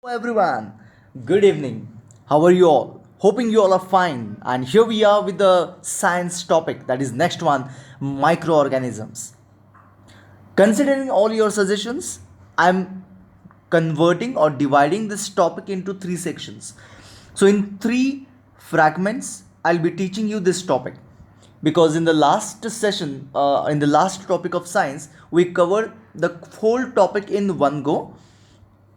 Hello everyone, good evening. How are you all? Hoping you all are fine. And here we are with the science topic, that is next one, microorganisms. Considering all your suggestions, I'm converting or dividing this topic into three sections. So, in three fragments, I'll be teaching you this topic because in the last session, in the last topic of science, we covered the whole topic in one go.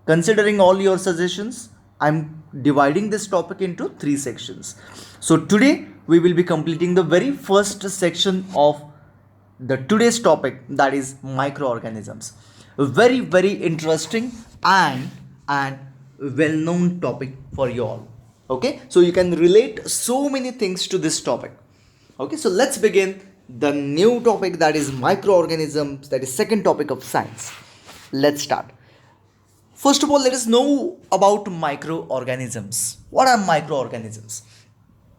Considering all your suggestions, I'm dividing this topic into three sections. So, today we will be completing the very first section of the today's topic, that is microorganisms. A very interesting and well known topic for you all. Okay, so you can relate so many things to this topic. Okay, so let's begin the new topic, that is microorganisms, that is second topic of science. Let's start. First of all, let us know about microorganisms. What are microorganisms?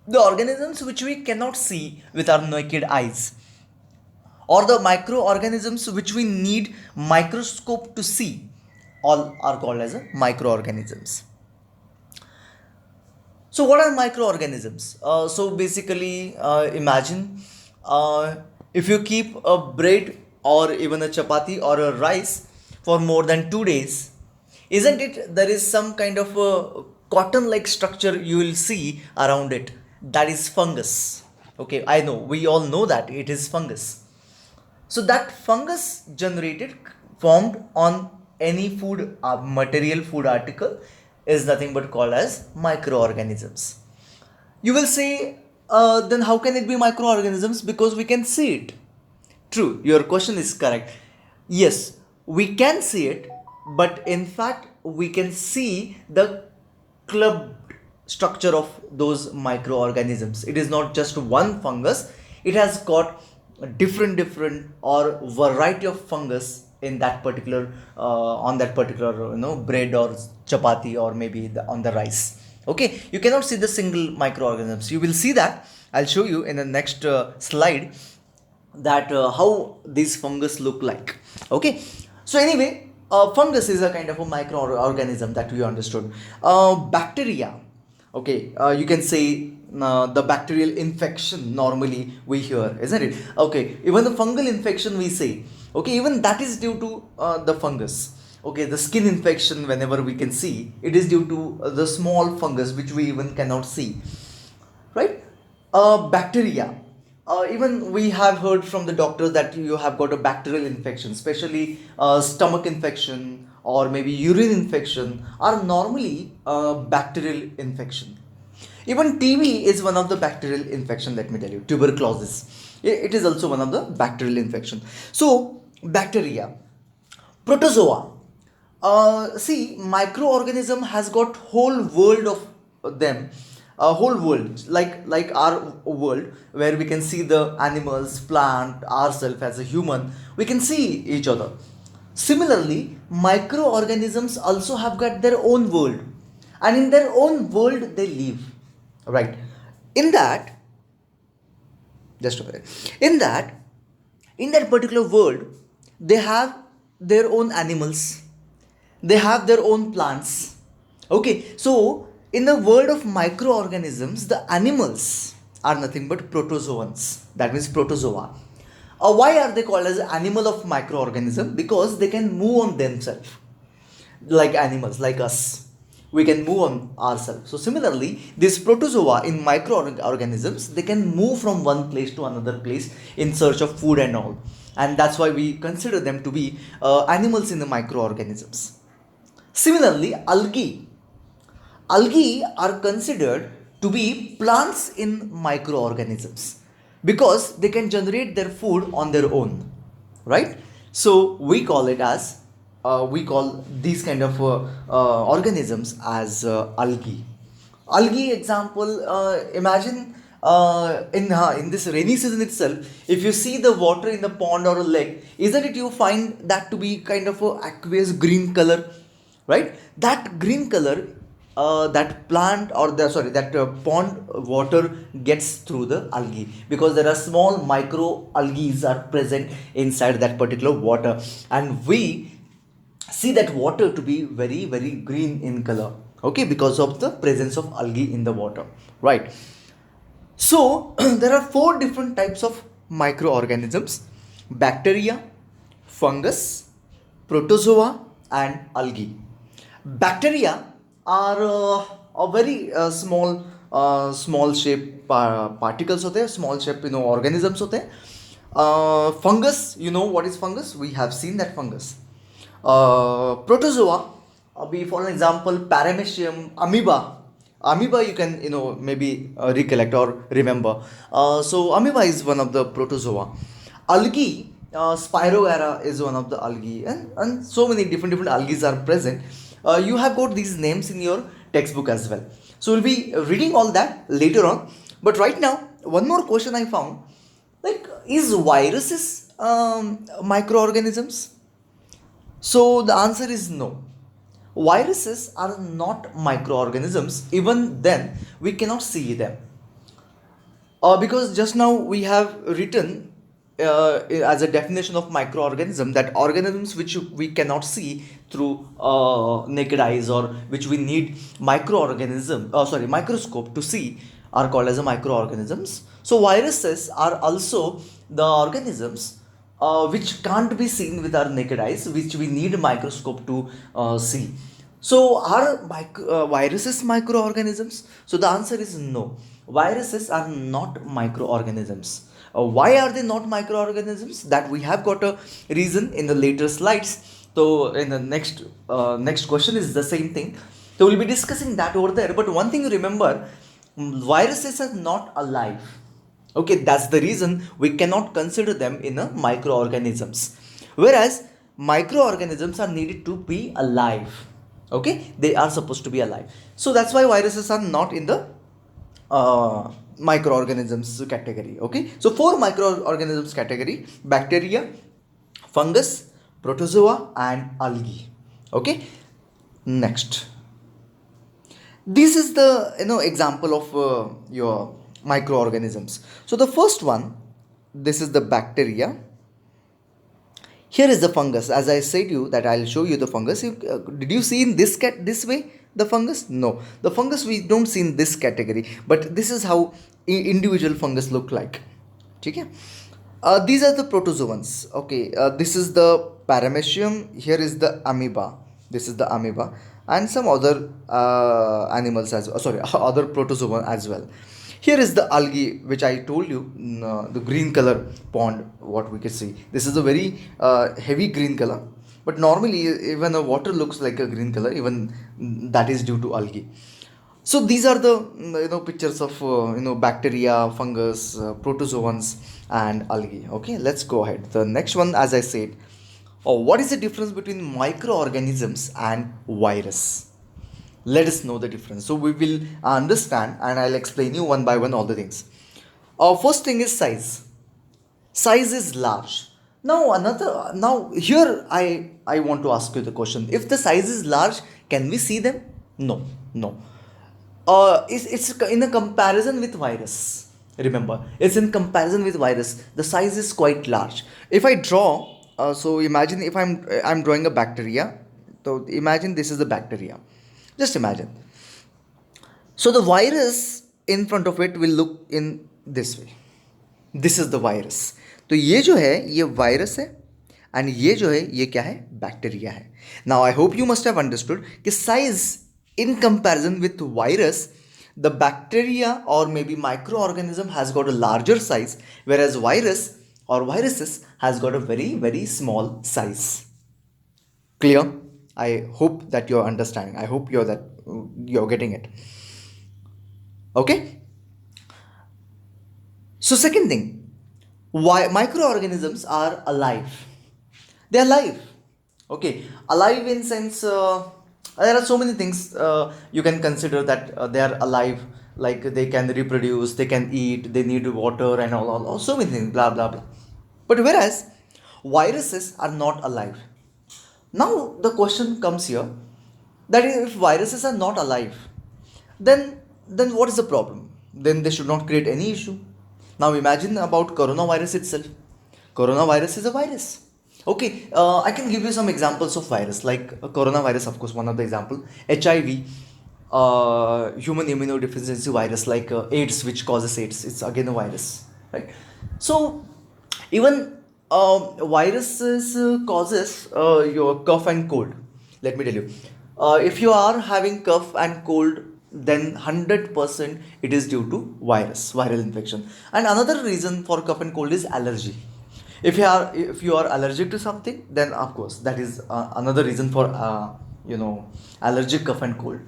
The organisms which we cannot see with our naked eyes, or the microorganisms which we need microscope to see, all are called as microorganisms. So what are microorganisms? So basically, imagine if you keep a bread or even a chapati or a rice for more than 2 days, isn't it there is some kind of a cotton like structure you will see around it, that is fungus. Okay, I know, we all know that it is fungus. So that fungus generated, formed on any food material, food article, is nothing but called as microorganisms. You will say, then how can it be microorganisms? Because we can see it. True, your question is correct. Yes, we can see it, but in fact, we can see the clubbed structure of those microorganisms. It is not just one fungus, it has got different or variety of fungus in that particular on that particular bread or chapati, or maybe on the rice. Okay, you cannot see the single microorganisms. You will see that. I'll show you in the next slide that how these fungus look like. Okay, so anyway, fungus is a kind of a microorganism that we understood. Bacteria, okay, you can say the bacterial infection normally we hear, isn't it? Okay, even the fungal infection we say, okay, even that is due to the fungus. Okay, the skin infection, whenever we can see, it is due to the small fungus which we even cannot see, right? Bacteria, even we have heard from the doctors that you have got a bacterial infection, especially stomach infection or maybe urine infection are normally bacterial infection. Even TB is one of the bacterial infection, let me tell you. Tuberculosis, it is also one of the bacterial infection. So bacteria, protozoa. See, microorganism has got whole world of them, a whole world like our world, where we can see the animals, plant, ourselves as a human. We can see each other. Similarly, microorganisms also have got their own world, and in their own world they live. Right? In that, just a minute. In that, in that particular world, they have their own animals, they have their own plants. Okay, so in the world of microorganisms, the animals are nothing but protozoans, that means protozoa. Why are they called as animal of microorganism? Because they can move on themselves, like animals, like us, we can move on ourselves. So similarly, these protozoa in microorganisms, they can move from one place to another place in search of food and all, and that's why we consider them to be animals in the microorganisms. Similarly, algae. Algae are considered to be plants in microorganisms because they can generate their food on their own, right? So we call it as we call these kind of organisms as algae. Algae example, imagine in this rainy season itself, if you see the water in the pond or a lake, isn't it you find that to be kind of a aqueous green color, right? That green color, that plant or the sorry that pond water gets through the algae, because there are small micro algae are present inside that particular water, and we see that water to be very very green in color, okay, because of the presence of algae in the water, right? So there are four different types of microorganisms: bacteria, fungus, protozoa, and algae. Bacteria are a very small shape particles होते हैं, small shape organisms होते हैं. Fungus, you know what is fungus? We have seen that fungus. Protozoa, be for an example, paramecium, amoeba. Amoeba you can maybe recollect or remember. So amoeba is one of the protozoa. Algae, Spirogyra is one of the algae, and so many different algae are present. You have got these names in your textbook as well. So we'll be reading all that later on. But right now, one more question I found, like, is viruses microorganisms? So the answer is no. Viruses are not microorganisms. Even then, we cannot see them. Because just now we have written as a definition of microorganism that organisms which we cannot see through naked eyes, or which we need microscope to see, are called as a microorganisms. So viruses are also the organisms which can't be seen with our naked eyes, which we need a microscope to see. So are viruses microorganisms? So the answer is no. Viruses are not microorganisms. Why are they not microorganisms? That we have got a reason in the later slides. So in the next question is the same thing. So we'll be discussing that over there. But one thing you remember, viruses are not alive. Okay, that's the reason we cannot consider them in a microorganisms. Whereas microorganisms are needed to be alive. Okay, they are supposed to be alive. So that's why viruses are not in the microorganisms category. Okay, so four microorganisms category: bacteria, fungus, protozoa, and algae. Okay, next. This is the example of your microorganisms. So the first one, this is the bacteria. Here is the fungus. As I said you that I'll show you the fungus. Did you see in this way the fungus? No, the fungus we don't see in this category. But this is how individual fungus look like. Okay. These are the protozoans. Okay. This is the paramecium. Here is the amoeba. This is the amoeba, and some other animals as well. Sorry, other protozoa as well. Here is the algae, which I told you, the green color pond, what we can see. This is a very heavy green color, but normally even the water looks like a green color, even that is due to algae. So these are the pictures of bacteria, fungus, protozoans, and algae. Okay, let's go ahead. The next one, as I said, what is the difference between microorganisms and virus? Let us know the difference. So we will understand, and I'll explain you one by one all the things. First thing is size. Size is large. Now here I want to ask you the question. If the size is large, can we see them? No, no. It's in a comparison with virus. Remember, it's in comparison with virus. The size is quite large. If I draw, so imagine if I'm drawing a bacteria. So imagine this is the bacteria. Just imagine. So the virus in front of it will look in this way. This is the virus. तो ये जो है ये virus है, and ये जो है ये क्या है, बैक्टीरिया है. Now I hope you must have understood कि size in comparison with virus, the bacteria or maybe microorganism has got a larger size, whereas virus or viruses has got a very very small size. Clear? I hope that you're understanding. I hope you're getting it. Okay. So second thing, why microorganisms are alive? They are alive. Okay, alive in sense, there are so many things you can consider that they are alive, like they can reproduce, they can eat, they need water and all so many things, blah blah blah. But whereas viruses are not alive. Now the question comes here, that if viruses are not alive, then what is the problem? Then they should not create any issue. Now imagine about coronavirus itself. Coronavirus is a virus. Okay, I can give you some examples of virus like coronavirus, of course, one of the example. HIV, human immunodeficiency virus like AIDS, which causes AIDS. It's again a virus, right? So even viruses causes your cough and cold. Let me tell you, if you are having cough and cold, then 100% it is due to viral infection. And another reason for cough and cold is allergy. If you are allergic to something, then of course that is another reason for allergic cough and cold.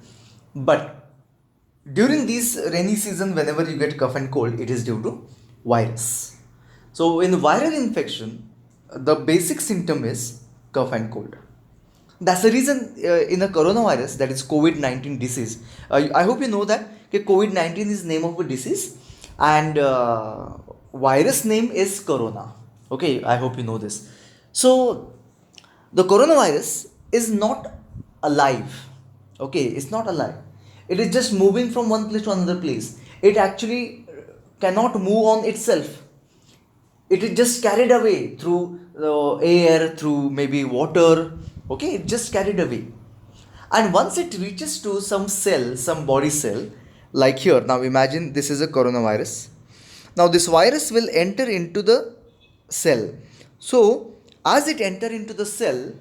But during this rainy season, whenever you get cough and cold, it is due to virus. So in viral infection, the basic symptom is cough and cold. That's the reason in a coronavirus, that is COVID-19 disease. I hope you know that COVID-19 is name of a disease, and virus name is corona. Okay, I hope you know this. So the coronavirus is not alive. Okay, it's not alive. It is just moving from one place to another place. It actually cannot move on itself. It is just carried away through air, through maybe water. Okay, it just carried away. And once it reaches to some cell, some body cell, like here, now imagine this is a coronavirus. Now this virus will enter into the cell. So as it enter into the cell,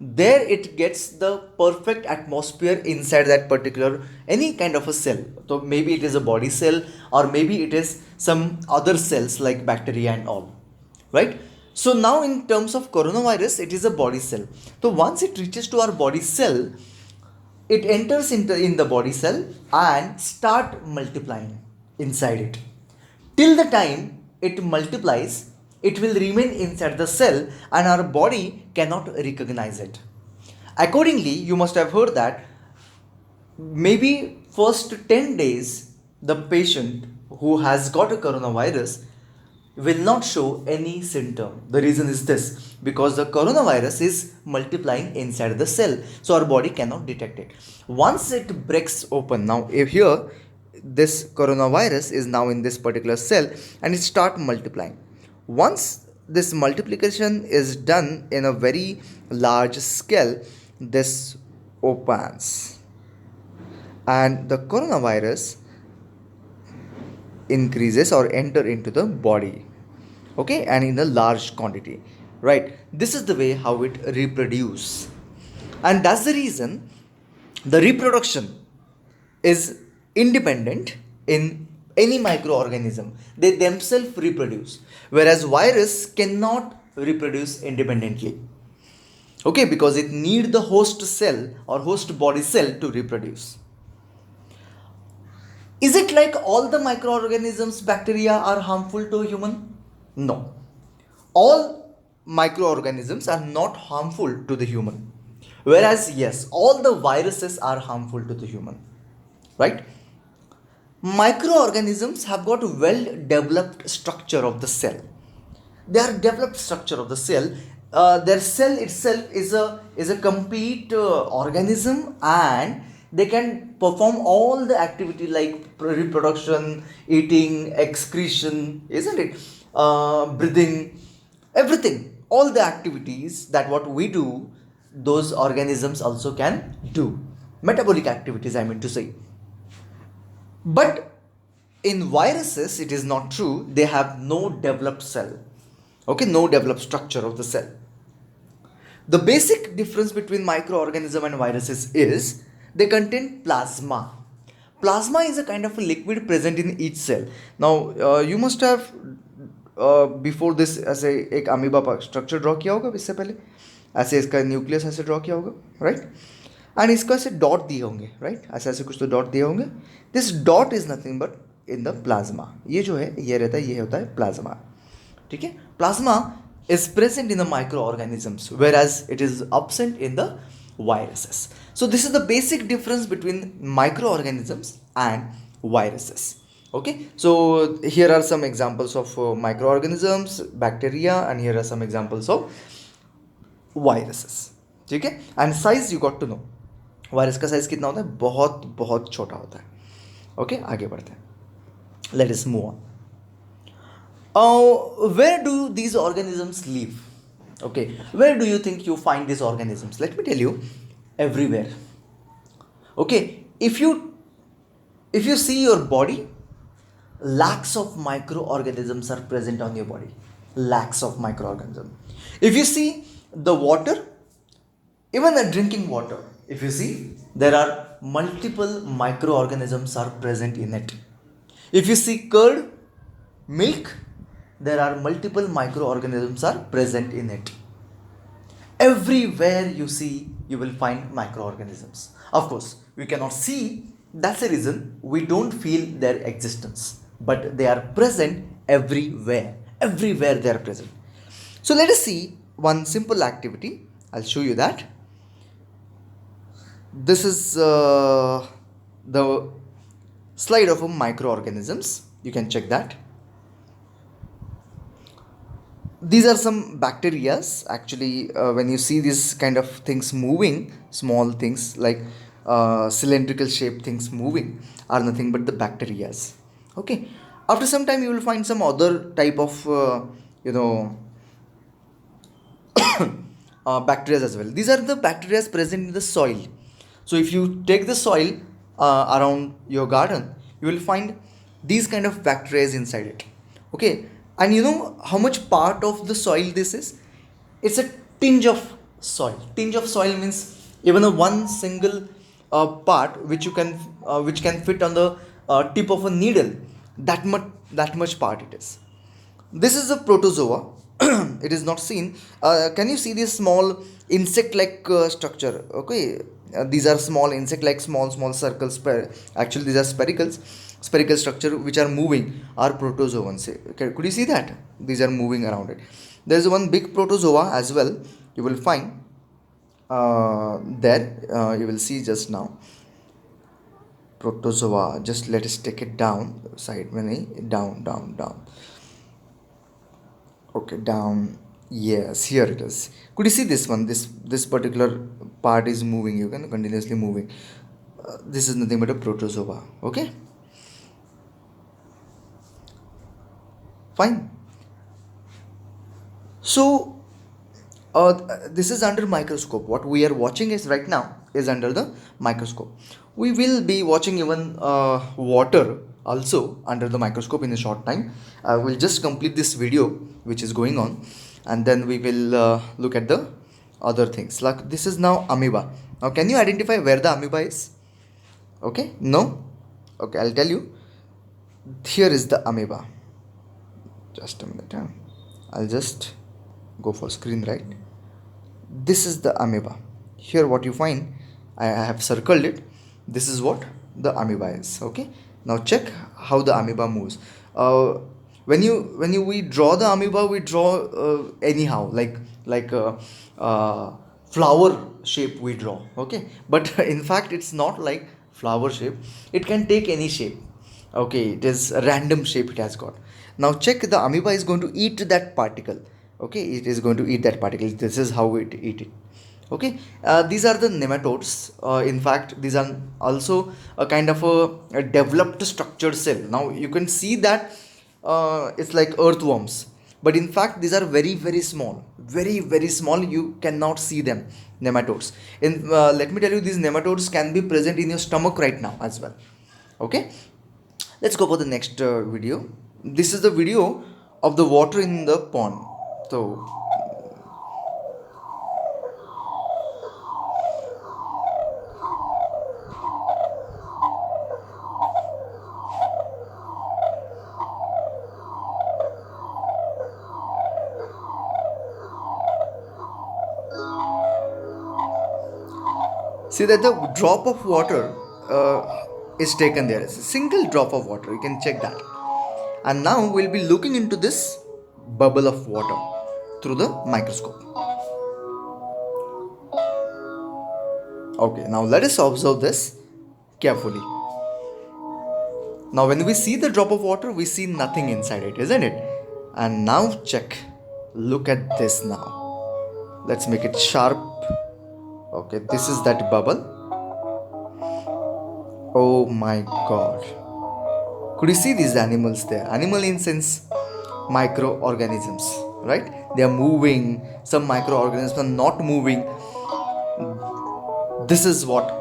there it gets the perfect atmosphere inside that particular any kind of a cell. So maybe it is a body cell, or maybe it is some other cells like bacteria and all, right? So now in terms of coronavirus, it is a body cell. So once it reaches to our body cell, it enters into in the body cell and start multiplying inside it. Till the time it multiplies, it will remain inside the cell and our body cannot recognize it. Accordingly, you must have heard that maybe first 10 days the patient who has got a coronavirus will not show any symptom. The reason is this, because the coronavirus is multiplying inside the cell, so our body cannot detect it. Once it breaks open, now if here this coronavirus is now in this particular cell and it start multiplying. Once this multiplication is done in a very large scale, this opens and the coronavirus increases or enter into the body, okay, and in a large quantity, right? This is the way how it reproduce, and that's the reason the reproduction is independent in any microorganism. They themselves reproduce, whereas virus cannot reproduce independently, okay, because it need the host cell or host body cell to reproduce. Is it like all the microorganisms, bacteria are harmful to human? No. All microorganisms are not harmful to the human. Whereas, yes, all the viruses are harmful to the human. Right? Microorganisms have got well developed structure of the cell. They are developed structure of the cell. Their cell itself is a complete organism, and they can perform all the activity like reproduction, eating, excretion, isn't it? Breathing, everything, all the activities that what we do, those organisms also can do. Metabolic activities, I mean to say. But in viruses, it is not true. They have no developed cell. Okay, no developed structure of the cell. The basic difference between microorganism and viruses is they contain plasma. Plasma is a kind of a liquid present in each cell. Now, you must have before this ऐसे एक amoeba का structure draw किया होगा इससे पहले, ऐसे इसका nucleus ऐसे ड्रॉ किया होगा, राइट? एंड इसको ऐसे डॉट दिए होंगे, राइट? ऐसे ऐसे कुछ तो डॉट दिए होंगे. This dot is nothing but in the plasma. ये जो है ये रहता है, ये होता है प्लाज्मा. ठीक है? Plasma is present in the microorganisms, whereas it is absent in the viruses. So this is the basic difference between microorganisms and viruses. Okay, so here are some examples of microorganisms, bacteria, and here are some examples of viruses. ठीक है? And size you got to know. Virus का size कितना होता है? बहुत बहुत छोटा होता है. ओके, आगे बढ़ते हैं. Let us move on. Where do these organisms live? Okay, where do you think you find these organisms? Let me tell you, everywhere. Okay, if you see your body, lakhs of microorganisms are present on your body. Lakhs of microorganisms. If you see the water, even the drinking water, if you see, there are multiple microorganisms are present in it. If you see curd, milk, there are multiple microorganisms are present in it. Everywhere you see, you will find microorganisms. Of course, we cannot see, that's the reason we don't feel their existence, but they are present everywhere. Everywhere they are present. So let us see one simple activity. I'll show you that. This is the slide of microorganisms. You can check that. These are some bacterias. Actually, when you see these kind of things moving, small things like cylindrical shaped things moving are nothing but the bacterias. Okay. After some time, you will find some other type of bacteria as well. These are the bacteria present in the soil. So if you take the soil around your garden, you will find these kind of bacteria inside it. Okay, and you know how much part of the soil this is? It's a tinge of soil. Tinge of soil means even a one single part which can fit on the tip of a needle. That much part it is. This is a protozoa. It is not seen. Can you see this small insect-like structure? Okay, these are small insect-like small circles. Actually, these are spherical structure which are moving are protozoans. Okay, could you see that? These are moving around it. There is one big protozoa as well. You will find there. You will see just now. Protozoa. Just let us take it down. Side many down. Okay, down. Yes, here it is. Could you see this one? This particular part is moving. You can continuously moving. This is nothing but a protozoa. Okay, fine. So this is under microscope. What we are watching is right now is under the microscope. We will be watching even water also under the microscope in a short time. I will just complete this video which is going on, and then we will look at the other things. Like this is now amoeba. Now can you identify where the amoeba is? Okay, no. Okay, I'll tell you. Here is the amoeba. Just a minute. I'll just go for screen right. This is the amoeba. Here what you find, I have circled it. This is what the amoeba is. Okay, now check how the amoeba moves. When we draw the amoeba, we draw anyhow, like flower shape we draw. Okay, but in fact it's not like flower shape. It can take any shape. Okay, it is a random shape it has got. Now check, the amoeba is going to eat that particle. Okay, it is going to eat that particle. This is how it eat it. Okay, these are the nematodes. In fact, these are also a kind of a developed structured cell. Now you can see that it's like earthworms, but in fact these are very small, very small. You cannot see them, nematodes. In let me tell you, these nematodes can be present in your stomach right now as well. Okay, let's go for the next video. This is the video of the water in the pond. So see that the drop of water is taken there. It's a single drop of water. You can check that. And now we'll be looking into this bubble of water through the microscope. Okay, now let us observe this carefully. Now when we see the drop of water, we see nothing inside it, isn't it? And now check. Look at this now. Let's make it sharp. Okay, this is that bubble. Oh my god. Could you see these animals there? Animal in sense, microorganisms. right? They are moving, some microorganisms are not moving. This is what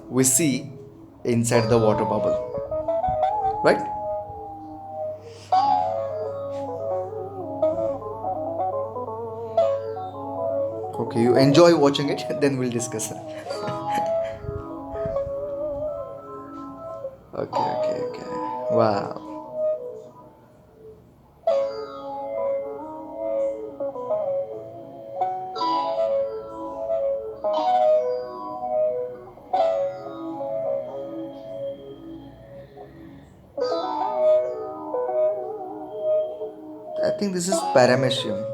we see inside the water bubble, right? Okay, you enjoy watching it, then we'll discuss it. Okay, okay, okay. Wow. I think this is paramecium.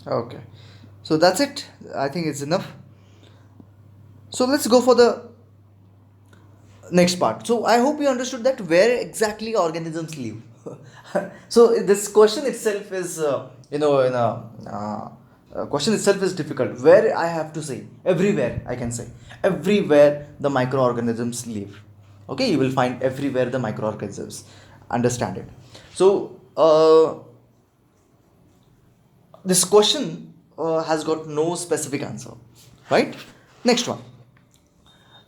Okay, so that's it. I think it's enough. So let's go for the next part. So I hope you understood that where exactly organisms live. So this question itself is, question itself is difficult. Where I have to say everywhere, I can say everywhere the microorganisms live. Okay, you will find everywhere the microorganisms. Understand it. So this question has got no specific answer, right? Next one.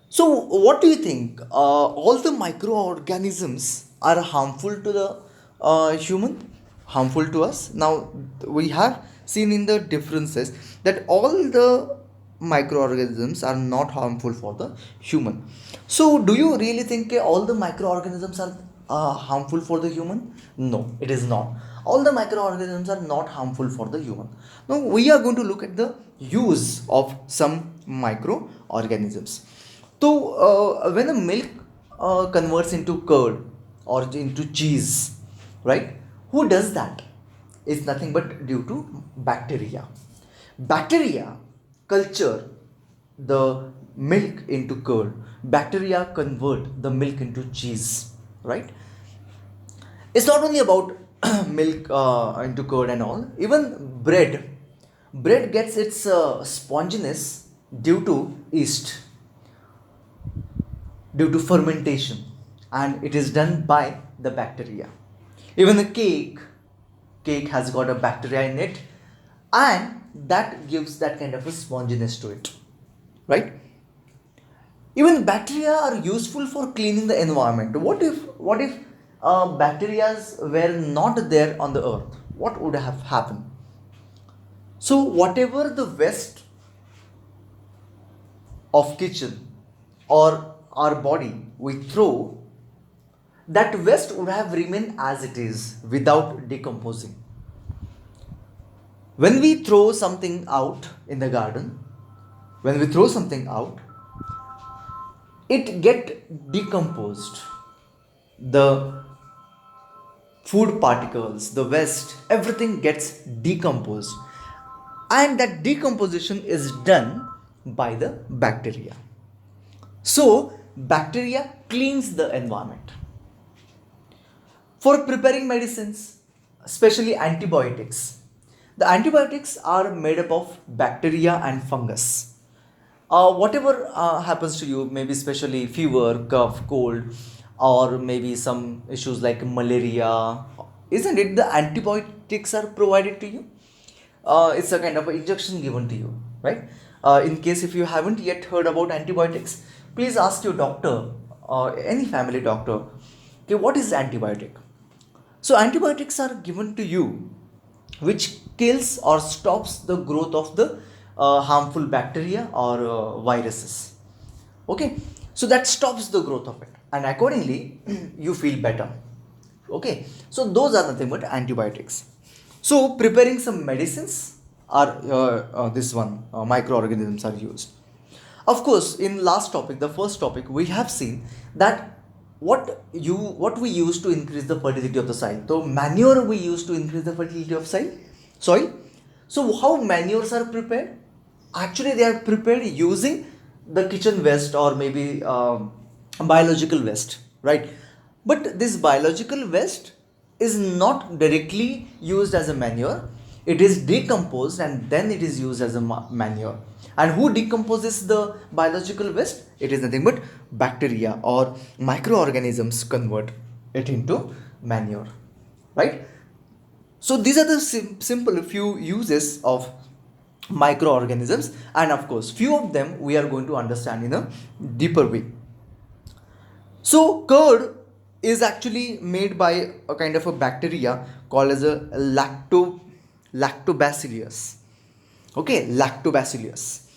So, what do you think? All the microorganisms are harmful to the human, harmful to us. Now, we have seen in the differences that all the microorganisms are not harmful for the human. So, do you really think all the microorganisms are harmful for the human? No, it is not. All the microorganisms are not harmful for the human. Now, we are going to look at the use of some microorganisms. So, when a milk converts into curd or into cheese, right? Who does that? It's nothing but due to bacteria. Bacteria culture the milk into curd. Bacteria convert the milk into cheese, right? It's not only about milk into curd and all. Even bread gets its sponginess due to yeast, due to fermentation, and it is done by the bacteria. Even a cake has got a bacteria in it, and that gives that kind of a sponginess to it, right? Even bacteria are useful for cleaning the environment. What if bacteria were not there on the earth? What would have happened? So whatever the waste of kitchen or our body we throw, that waste would have remained as it is without decomposing. When we throw something out in the garden, when we throw something out, it get decomposed. The food particles, the waste, everything gets decomposed. And that decomposition is done by the bacteria. So, bacteria cleans the environment. For preparing medicines, especially antibiotics, the antibiotics are made up of bacteria and fungus. Whatever happens to you, maybe especially fever, cough, cold, or maybe some issues like malaria, isn't it? The antibiotics are provided to you. It's a kind of a injection given to you, right? In case if you haven't yet heard about antibiotics, please ask your doctor, any family doctor, okay, what is antibiotic? So antibiotics are given to you, which kills or stops the growth of the harmful bacteria or viruses. Okay, so that stops the growth of it, and accordingly, you feel better. Okay, so those are nothing but antibiotics. So preparing some medicines are this one microorganisms are used. Of course, in last topic, the first topic, we have seen that what we use to increase the fertility of the soil. So manure we use to increase the fertility of soil. So how manures are prepared? Actually, they are prepared using the kitchen waste or maybe biological waste, right? But this biological waste is not directly used as a manure. It is decomposed and then it is used as a manure. And who decomposes the biological waste? It is nothing but bacteria or microorganisms convert it into manure, right? So these are the simple few uses of microorganisms, and of course few of them we are going to understand in a deeper way. So curd is actually made by a kind of a bacteria called as a lactobacillus. Okay, lactobacillus.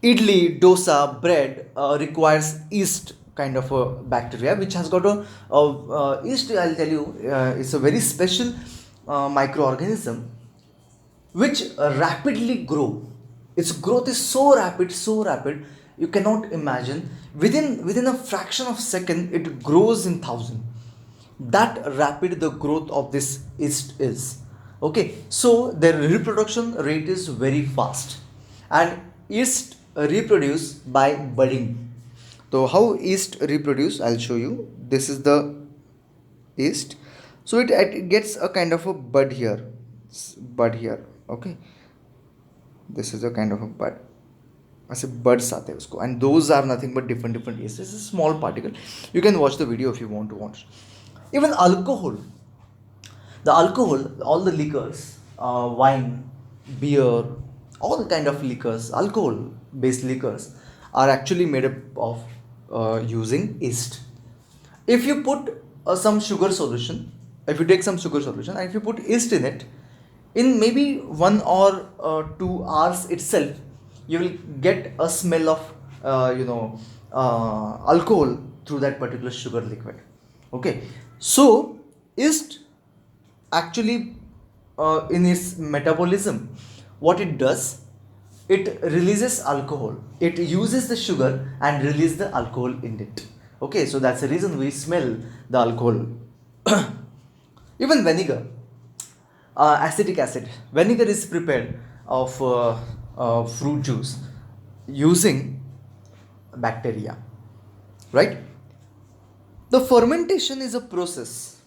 Idli, dosa, bread requires yeast kind of a bacteria which has got a yeast. I'll tell you, it's a very special microorganism which rapidly grow. Its growth is so rapid, you cannot imagine. Within a fraction of second, it grows in thousand. That rapid the growth of this yeast is. Okay, so their reproduction rate is very fast, and yeast reproduce by budding. So how yeast reproduce? I'll show you. This is the yeast. So it gets a kind of a bud here. Okay, this is a kind of a bud. ऐसे buds आते हैं उसको, and those are nothing but different yeast. This is a small particle. You can watch the video if you want to watch. Even alcohol, all the liquors, wine, beer, all the kind of liquors, alcohol based liquors are actually made up of using yeast. If you put some sugar solution, if you take some sugar solution and if you put yeast in it, in maybe 1 or 2 hours itself, you will get a smell of alcohol through that particular sugar liquid. Okay, so yeast actually in its metabolism, what it does, it releases alcohol. It uses the sugar and releases the alcohol in it. Okay, so that's the reason we smell the alcohol. Even vinegar, acetic acid. Vinegar is prepared of fruit juice using bacteria, right? The fermentation is a process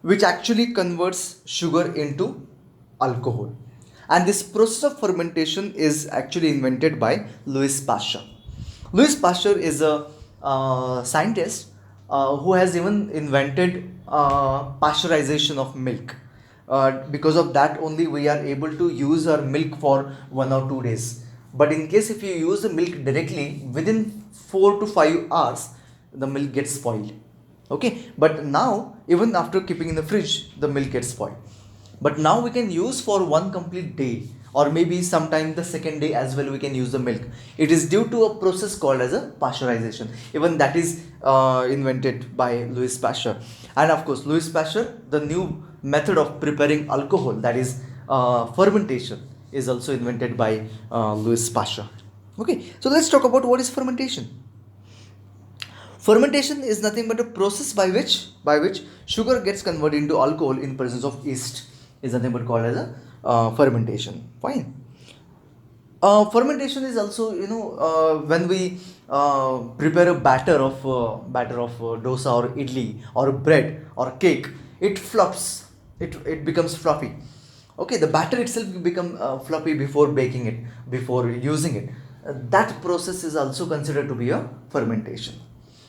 which actually converts sugar into alcohol, and this process of fermentation is actually invented by Louis Pasteur. Louis Pasteur is a scientist who has even invented pasteurization of milk. Because of that only we are able to use our milk for 1 or 2 days. But in case if you use the milk directly, within 4 to 5 hours, the milk gets spoiled. Okay, but now even after keeping in the fridge, the milk gets spoiled. but now we can use for one complete day, or maybe sometime the second day as well we can use the milk. It is due to a process called as a pasteurization. Even that is invented by Louis Pasteur. And of course, Louis Pasteur, the new method of preparing alcohol, that is fermentation, is also invented by Louis Pasteur. Okay, so let's talk about what is fermentation. Fermentation is nothing but a process by which sugar gets converted into alcohol in presence of yeast, is nothing but called as a fermentation. Fine. Fermentation is also, when we prepare a batter of dosa or idli or bread or cake, it flops. It becomes fluffy. Okay, the batter itself become fluffy before baking it, before using it. That process is also considered to be a fermentation.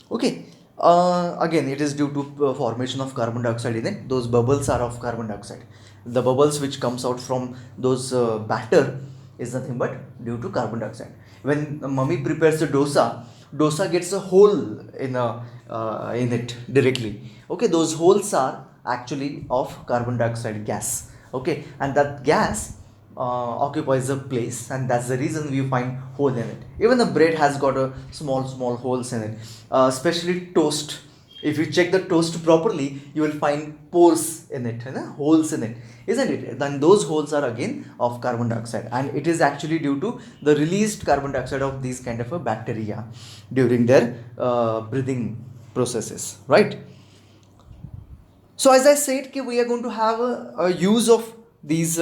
Okay. Again, it is due to formation of carbon dioxide in it. Those bubbles are of carbon dioxide. The bubbles which comes out from those batter is nothing but due to carbon dioxide. When mummy prepares the dosa gets a hole in it directly. Okay, those holes are actually of carbon dioxide gas. Okay, and that gas occupies a place, and that's the reason we find hole in it. Even the bread has got a small holes in it, especially toast. If you check the toast properly, you will find pores in it, holes in it, isn't it? Then those holes are again of carbon dioxide, and it is actually due to the released carbon dioxide of these kind of a bacteria during their breathing processes, right? So as I said, we are going to have a use of these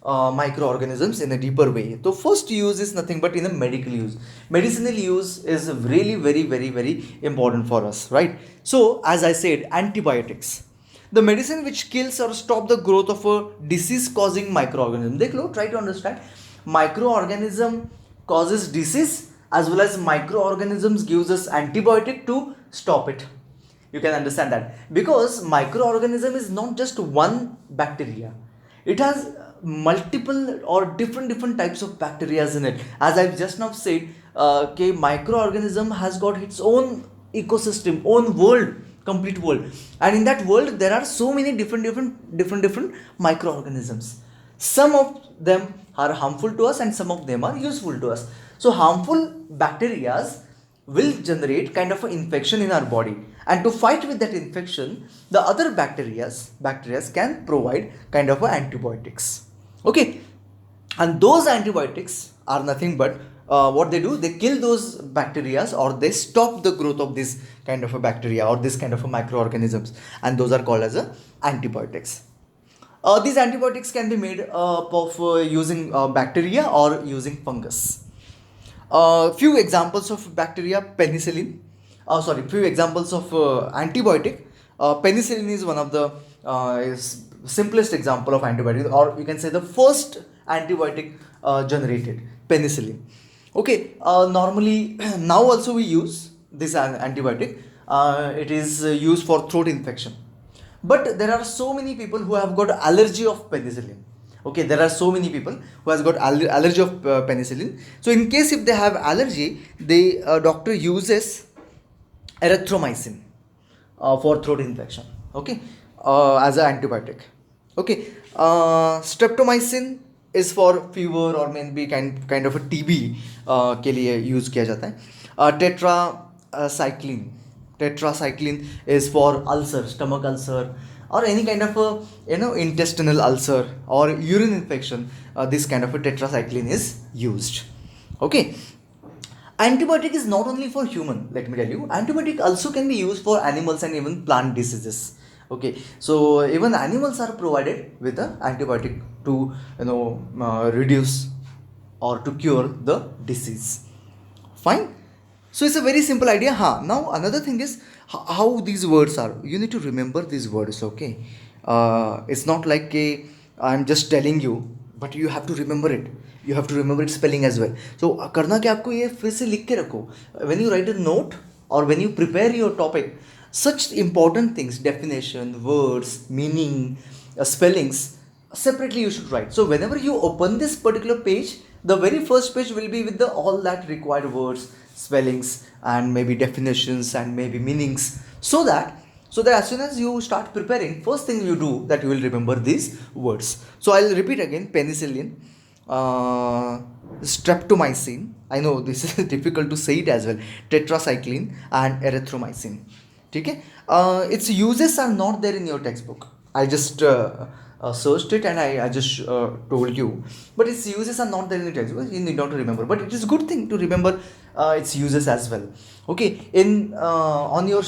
microorganisms in a deeper way. So first use is nothing but in a medical use. Medicinal use is really very important for us, right? So as I said, antibiotics, the medicine which kills or stop the growth of a disease causing microorganism. Try to understand, microorganism causes disease as well as microorganisms gives us antibiotic to stop it. You can understand that, because microorganism is not just one bacteria, it has multiple or different types of bacteria in it. As I've just now said, microorganism has got its own ecosystem, own world, complete world, and in that world there are so many different microorganisms. Some of them are harmful to us and some of them are useful to us. So harmful bacteria will generate kind of an infection in our body, and to fight with that infection, the other bacteria can provide kind of antibiotics. Okay, and those antibiotics are nothing but what they do, they kill those bacteria, or they stop the growth of this kind of a bacteria or this kind of a microorganisms, and those are called as antibiotics. These antibiotics can be made of using bacteria or using fungus. Few examples of bacteria, penicillin. Few examples of antibiotic. Penicillin is one of the simplest example of antibiotic, or you can say the first antibiotic generated, penicillin. Okay, normally now also we use this antibiotic. It is used for throat infection, but there are so many people who have got allergy of penicillin. Okay, there are so many people who has got allergy of penicillin. So in case if they have allergy, the doctor uses erythromycin for throat infection. Okay, as an antibiotic. Okay, streptomycin is for fever or maybe kind of a TB के लिए use किया जाता है. Tetracycline is for ulcer, stomach ulcer, or any kind of a intestinal ulcer or urine infection. This kind of a tetracycline is used. Okay, antibiotic is not only for human, let me tell you, antibiotic also can be used for animals and even plant diseases. Okay, so even animals are provided with the antibiotic to reduce or to cure the disease. Fine. So it's a very simple idea. Now another thing is how these words are. You need to remember these words. Okay, it's not like I'm just telling you, but you have to remember it. You have to remember its spelling as well. So करना क्या आपको ये फिर से लिख के रखो. When you write a note or when you prepare your topic, such important things, definition, words, meaning, spellings, separately you should write. So whenever you open this particular page, the very first page will be with all that required words, spellings, and maybe definitions and maybe meanings, so that So that as soon as you start preparing, first thing you do that you will remember these words. So I'll repeat again: penicillin, uh, streptomycin. I know this is difficult to say it as well. Tetracycline and erythromycin. Okay. Its uses are not there in your textbook. I just searched it and I just told you, but its uses are not there in the textbook. You need not to remember, but it is a good thing to remember its uses as well. Okay, in on your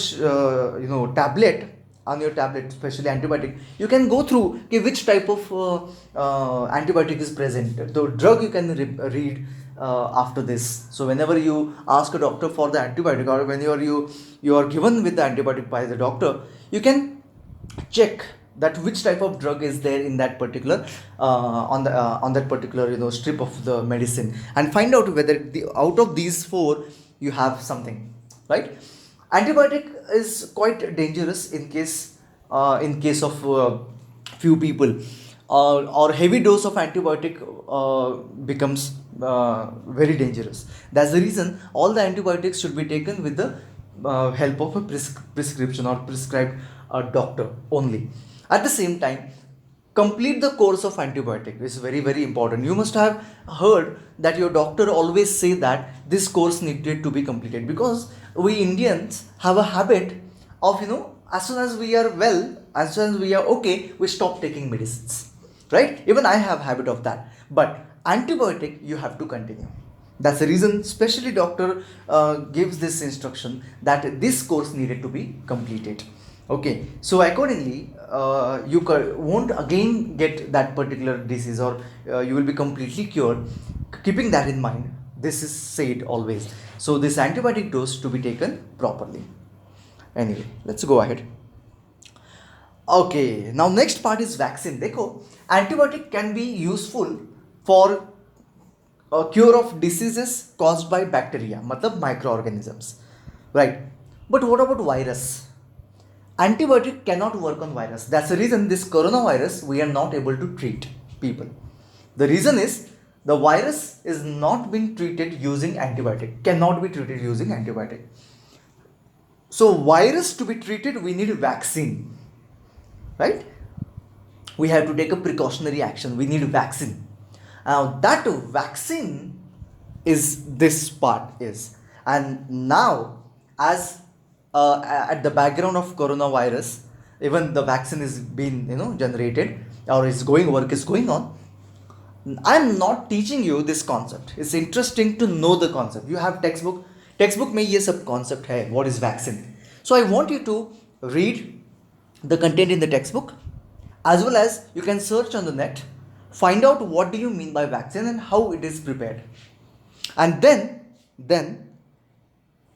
tablet, on your tablet, especially antibiotic, you can go through, okay, which type of antibiotic is present, the drug you can read after this. So whenever you ask a doctor for the antibiotic, or when you are given with the antibiotic by the doctor, you can check that which type of drug is there in that particular on that particular strip of the medicine, and find out whether out of these four you have something, right? Antibiotic is quite dangerous in case of few people, or heavy dose of antibiotic becomes very dangerous. That's the reason all the antibiotics should be taken with the help of a prescription or prescribed doctor only. At the same time, complete the course of antibiotic is very very important. You must have heard that your doctor always say that this course needed to be completed, because we Indians have a habit of, as soon as we are well, as soon as we are okay, we stop taking medicines, right? Even I have habit of that, but antibiotic you have to continue. That's the reason specially doctor gives this instruction that this course needed to be completed. Okay, so accordingly, you won't again get that particular disease, or you will be completely cured. Keeping that in mind, this is said always. So this antibiotic dose to be taken properly. Anyway, let's go ahead. Okay, now next part is vaccine. देखो, antibiotic can be useful for a cure of diseases caused by bacteria, मतलब microorganisms, right? But what about virus? Antibiotic cannot work on virus. That's the reason this coronavirus we are not able to treat people. The reason is the virus is not being treated using antibiotic, cannot be treated using antibiotic. So virus to be treated, we need a vaccine, right? We have to take a precautionary action. We need a vaccine. Now that vaccine is this part is, and now as at the background of coronavirus, even the vaccine is being generated, or is going, work is going on. I'm not teaching you this concept. It's interesting to know the concept. You have textbook में ये सब concept है, what is vaccine. So I want you to read the content in the textbook, as well as you can search on the net, find out what do you mean by vaccine and how it is prepared. And then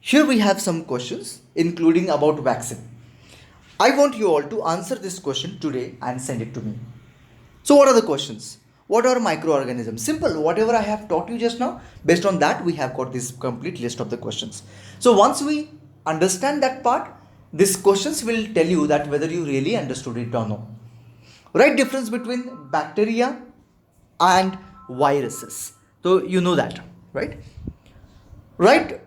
here we have some questions including about vaccine. I want you all to answer this question today and send it to me. So what are the questions? What are microorganisms? Simple, whatever I have taught you just now, based on that we have got this complete list of the questions. So once we understand that part, these questions will tell you that whether you really understood it or not. Right difference between bacteria and viruses. So you know that, right? Right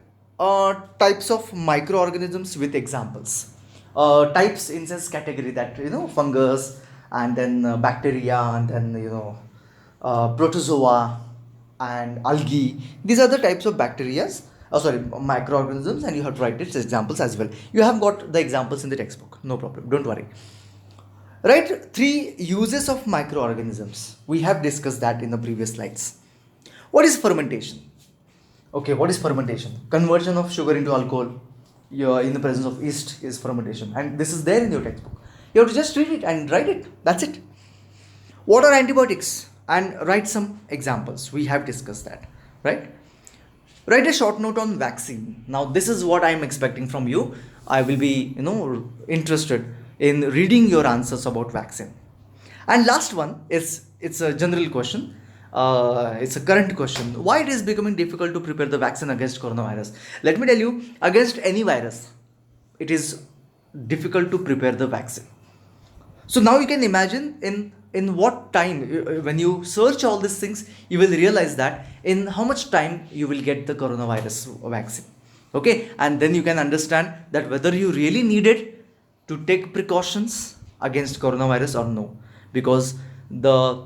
types of microorganisms with examples. Types in sense category, that fungus, and then bacteria, and then protozoa and algae. These are the types of microorganisms, and you have to write its examples as well. You have got the examples in the textbook, no problem, don't worry. Right, 3 uses of microorganisms. We have discussed that in the previous slides. What is fermentation? Okay, what is fermentation? Conversion of sugar into alcohol in the presence of yeast is fermentation, and this is there in your textbook. You have to just read it and write it. That's it. What are antibiotics? And write some examples. We have discussed that, right? Write a short note on vaccine. Now this is what I am expecting from you. I will be interested in reading your answers about vaccine. And last one is, it's a general question. It's a current question. Why it is becoming difficult to prepare the vaccine against coronavirus? Let me tell you, against any virus, it is difficult to prepare the vaccine. So now you can imagine in what time, when you search all these things, you will realize that in how much time you will get the coronavirus vaccine. Okay, and then you can understand that whether you really need it to take precautions against coronavirus or no? Because the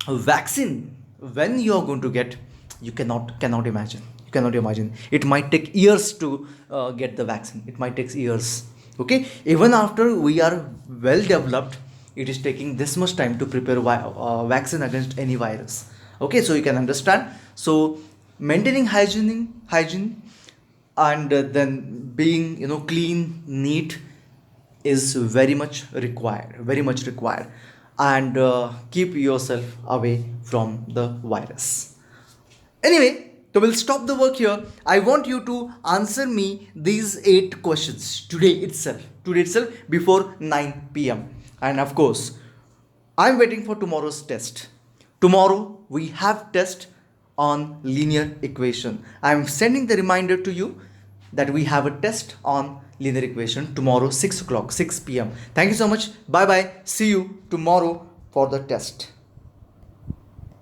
vaccine, when you are going to get, you cannot imagine. You cannot imagine. It might take years to get the vaccine. It might take years. Okay, even after we are well developed, it is taking this much time to prepare vaccine against any virus. Okay, so you can understand. So maintaining hygiene and then being, clean, neat is very much required. And keep yourself away from the virus. Anyway, so we'll stop the work here. I want you to answer me these 8 questions today itself before 9 p.m. And of course, I'm waiting for tomorrow's test. Tomorrow we have test on linear equation. I'm sending the reminder to you that we have a test on linear equation tomorrow 6 o'clock 6 p.m. Thank you so much. Bye bye. See you tomorrow for the test.